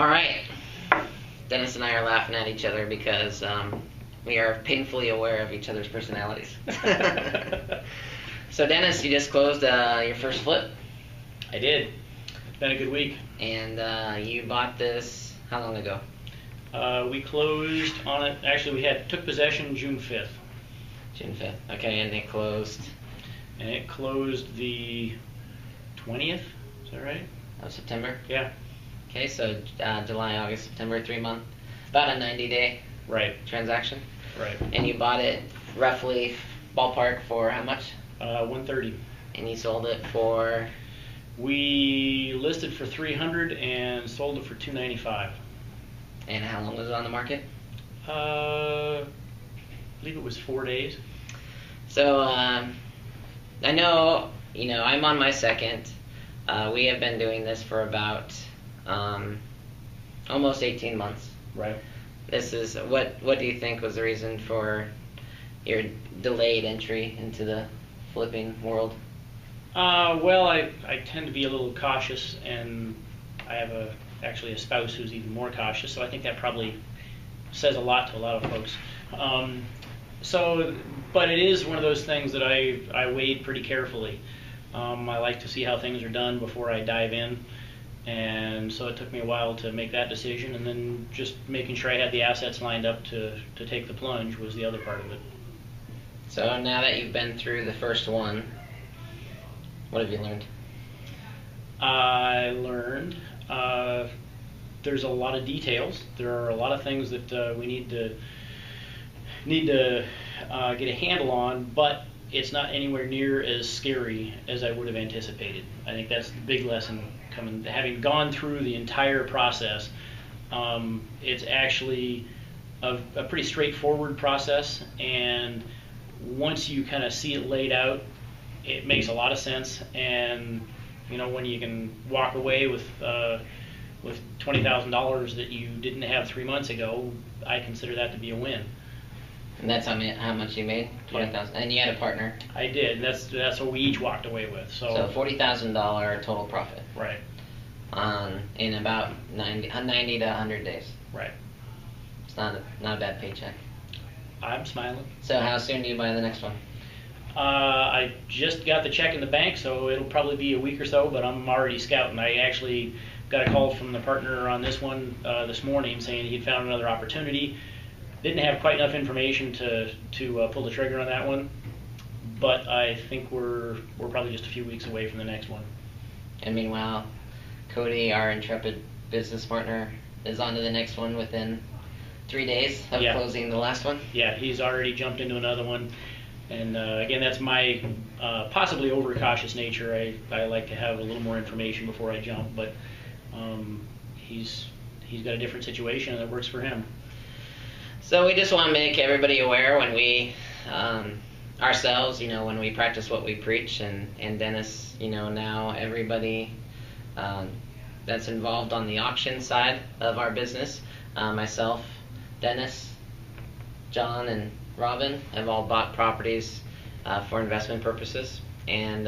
All right. Dennis and I are laughing at each other because we are painfully aware of each other's personalities. So Dennis, you just closed your first flip. I did. Been a good week. And you bought this how long ago? We closed on it. Actually, took possession June 5th. June 5th. Okay, and it closed. And it closed the 20th. Is that right? Of September. Yeah. Okay, so July, August, September, 3 month, about a 90-day Right. transaction. Right. And you bought it roughly ballpark for how much? $130. And you sold it for? We listed for $300 and sold it for $295. And how long was it on the market? I believe it was 4 days. So I know, I'm on my second. We have been doing this for about almost 18 months. Right. This is what do you think was the reason for your delayed entry into the flipping world? Well, I tend to be a little cautious, and I have actually a spouse who's even more cautious, so I think that probably says a lot to a lot of folks. But it is one of those things that I weighed pretty carefully. I like to see how things are done before I dive in, and so it took me a while to make that decision, and then just making sure I had the assets lined up to take the plunge was the other part of it. So now that you've been through the first one, what have you learned? I learned there's a lot of details. There are a lot of things that we need to get a handle on, but it's not anywhere near as scary as I would have anticipated. I think that's the big lesson coming. Having gone through the entire process, it's actually a pretty straightforward process, and once you kind of see it laid out, it makes a lot of sense. And when you can walk away with $20,000 that you didn't have 3 months ago, I consider that to be a win. And that's how much you made? $20,000. Yeah. And you had a partner? I did. That's what we each walked away with. So $40,000 total profit. Right. In about 90 to 100 days. Right. It's not a bad paycheck. I'm smiling. So how soon do you buy the next one? I just got the check in the bank, so it'll probably be a week or so, but I'm already scouting. I actually got a call from the partner on this one this morning saying he'd found another opportunity. Didn't have quite enough information to pull the trigger on that one, but I think we're probably just a few weeks away from the next one. And meanwhile, Cody, our intrepid business partner, is on to the next one within 3 days of closing the last one. Yeah, he's already jumped into another one. And again, that's my possibly overcautious nature. I like to have a little more information before I jump, but he's got a different situation that works for him. So we just want to make everybody aware when we ourselves, when we practice what we preach, and Dennis, now everybody that's involved on the auction side of our business, myself, Dennis, John, and Robin have all bought properties for investment purposes, and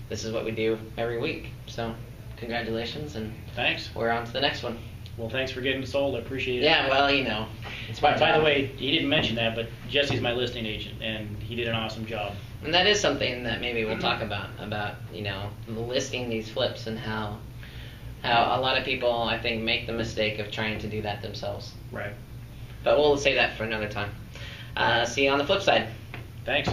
this is what we do every week. So congratulations, and thanks. We're on to the next one. Well, thanks for getting it sold. I appreciate it. Yeah, well, it's my job. By the way, he didn't mention that, but Jesse's my listing agent, and he did an awesome job. And that is something that maybe we'll talk about listing these flips, and how a lot of people, I think, make the mistake of trying to do that themselves. Right. But we'll save that for another time. See you on the flip side. Thanks.